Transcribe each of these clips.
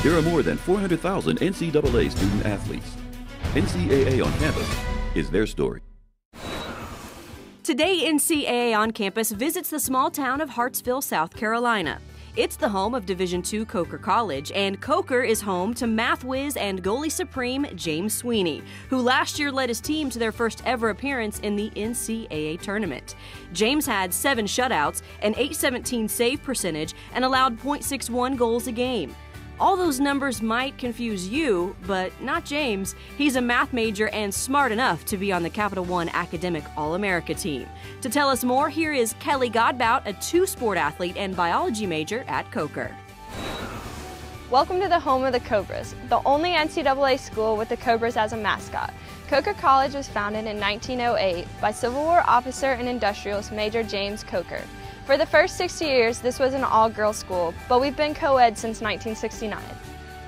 There are more than 400,000 NCAA student athletes. NCAA On Campus is their story. Today, NCAA On Campus visits the small town of Hartsville, South Carolina. It's the home of Division II Coker College, and Coker is home to math whiz and goalie supreme James Sweeney, who last year led his team to their first ever appearance in the NCAA tournament. James had 7 shutouts, an .817 save percentage, and allowed .61 goals a game. All those numbers might confuse you, but not James. He's a math major and smart enough to be on the Capital One Academic All-America team. To tell us more, here is Kelley Godbout, a 2-sport athlete and biology major at Coker. Welcome to the home of the Cobras, the only NCAA school with the Cobras as a mascot. Coker College was founded in 1908 by Civil War officer and industrialist Major James Coker. For the first 60 years, this was an all-girls school, but we've been co-ed since 1969.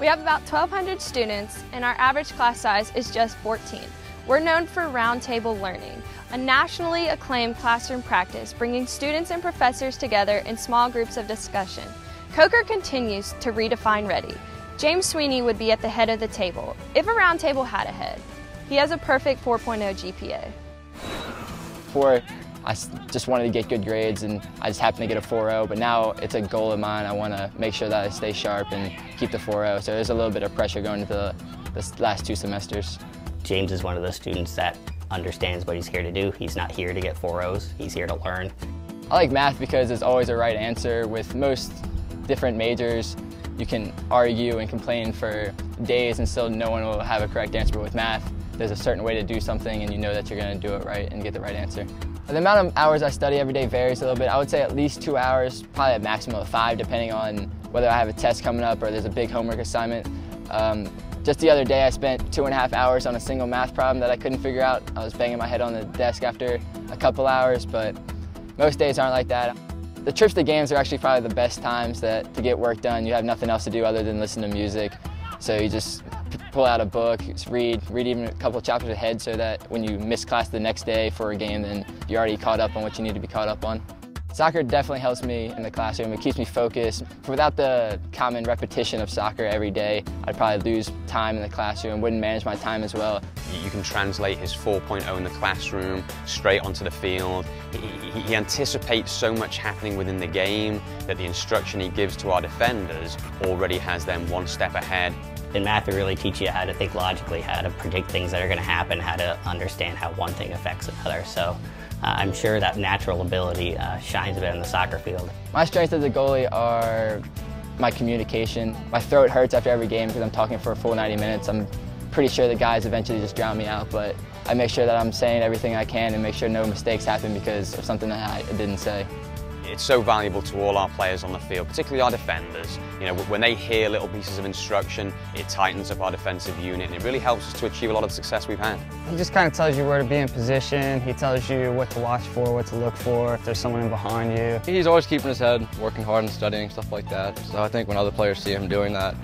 We have about 1,200 students, and our average class size is just 14. We're known for roundtable learning, a nationally acclaimed classroom practice bringing students and professors together in small groups of discussion. Coker continues to redefine ready. James Sweeney would be at the head of the table, if a roundtable had a head. He has a perfect 4.0 GPA. I just wanted to get good grades, and I just happened to get a 4.0, but now it's a goal of mine. I want to make sure that I stay sharp and keep the 4.0, so there's a little bit of pressure going into the last 2 semesters. James is one of those students that understands what he's here to do. He's not here to get 4.0s, he's here to learn. I like math because there's always a right answer. With most different majors, you can argue and complain for days and still no one will have a correct answer, but with math, there's a certain way to do something and you know that you're going to do it right and get the right answer. The amount of hours I study every day varies a little bit. I would say at least 2 hours, probably a maximum of 5, depending on whether I have a test coming up or there's a big homework assignment. Just the other day I spent 2.5 hours on a single math problem that I couldn't figure out. I was banging my head on the desk after a couple hours, but most days aren't like that. The trips to games are actually probably the best times to get work done. You have nothing else to do other than listen to music, so you just pull out a book, read even a couple chapters ahead so that when you miss class the next day for a game, then you're already caught up on what you need to be caught up on. Soccer definitely helps me in the classroom. It keeps me focused. Without the common repetition of soccer every day, I'd probably lose time in the classroom, wouldn't manage my time as well. You can translate his 4.0 in the classroom straight onto the field. He anticipates so much happening within the game that the instruction he gives to our defenders already has them 1 step ahead. In math, we really teach you how to think logically, how to predict things that are going to happen, how to understand how one thing affects another. So I'm sure that natural ability shines a bit in the soccer field. My strengths as a goalie are my communication. My throat hurts after every game because I'm talking for a full 90 minutes. I'm pretty sure the guys eventually just drown me out, but I make sure that I'm saying everything I can and make sure no mistakes happen because of something that I didn't say. It's so valuable to all our players on the field, particularly our defenders. You know, when they hear little pieces of instruction, it tightens up our defensive unit and it really helps us to achieve a lot of the success we've had. He just kind of tells you where to be in position. He tells you what to watch for, what to look for, if there's someone in behind you. He's always keeping his head, working hard and studying, stuff like that. So I think when other players see him doing that,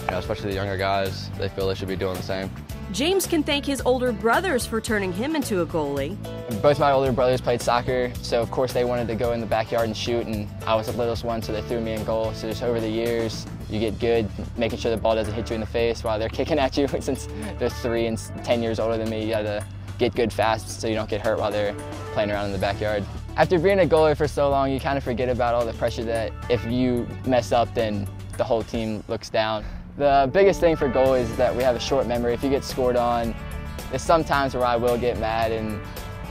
especially the younger guys, they feel they should be doing the same. James can thank his older brothers for turning him into a goalie. Both my older brothers played soccer, so of course they wanted to go in the backyard and shoot, and I was the littlest one, so they threw me in goal. So just over the years, you get good, making sure the ball doesn't hit you in the face while they're kicking at you. Since they're 3 and 10 years older than me, you gotta get good fast so you don't get hurt while they're playing around in the backyard. After being a goalie for so long, you kind of forget about all the pressure that if you mess up, then the whole team looks down. The biggest thing for goalies is that we have a short memory. If you get scored on, there's some times where I will get mad and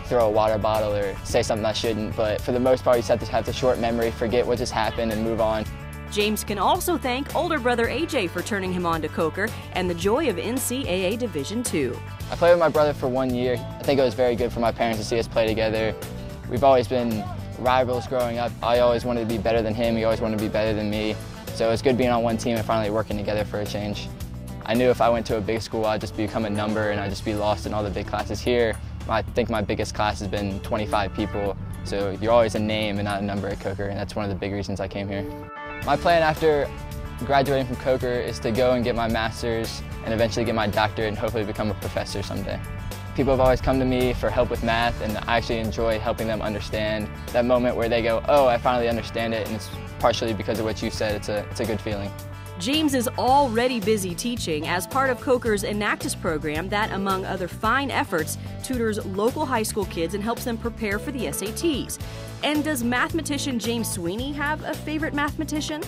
throw a water bottle or say something I shouldn't, but for the most part, you just have to have the short memory, forget what just happened, and move on. James can also thank older brother AJ for turning him on to Coker and the joy of NCAA Division II. I played with my brother for 1 year. I think it was very good for my parents to see us play together. We've always been rivals growing up. I always wanted to be better than him, he always wanted to be better than me. So it was good being on one team and finally working together for a change. I knew if I went to a big school, I'd just become a number and I'd just be lost in all the big classes. Here, I think my biggest class has been 25 people, so you're always a name and not a number at Coker, and that's one of the big reasons I came here. My plan after graduating from Coker is to go and get my master's and eventually get my doctorate and hopefully become a professor someday. People have always come to me for help with math, and I actually enjoy helping them understand that moment where they go, oh, I finally understand it, and it's partially because of what you said. It's a good feeling. James is already busy teaching as part of Coker's Enactus program that, among other fine efforts, tutors local high school kids and helps them prepare for the SATs. And does mathematician James Sweeney have a favorite mathematician?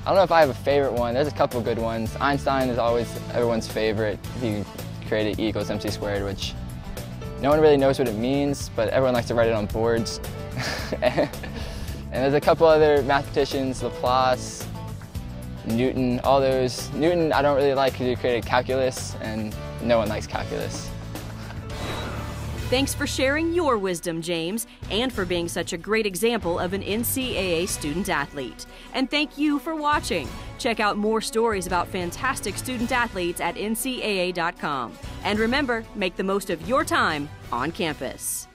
I don't know if I have a favorite one. There's a couple good ones. Einstein is always everyone's favorite. He created E equals MC squared, which no one really knows what it means, but everyone likes to write it on boards. And there's a couple other mathematicians, Laplace, Newton, all those. Newton I don't really like because he created calculus, and no one likes calculus. Thanks for sharing your wisdom, James, and for being such a great example of an NCAA student-athlete. And thank you for watching. Check out more stories about fantastic student-athletes at ncaa.com. And remember, make the most of your time on campus.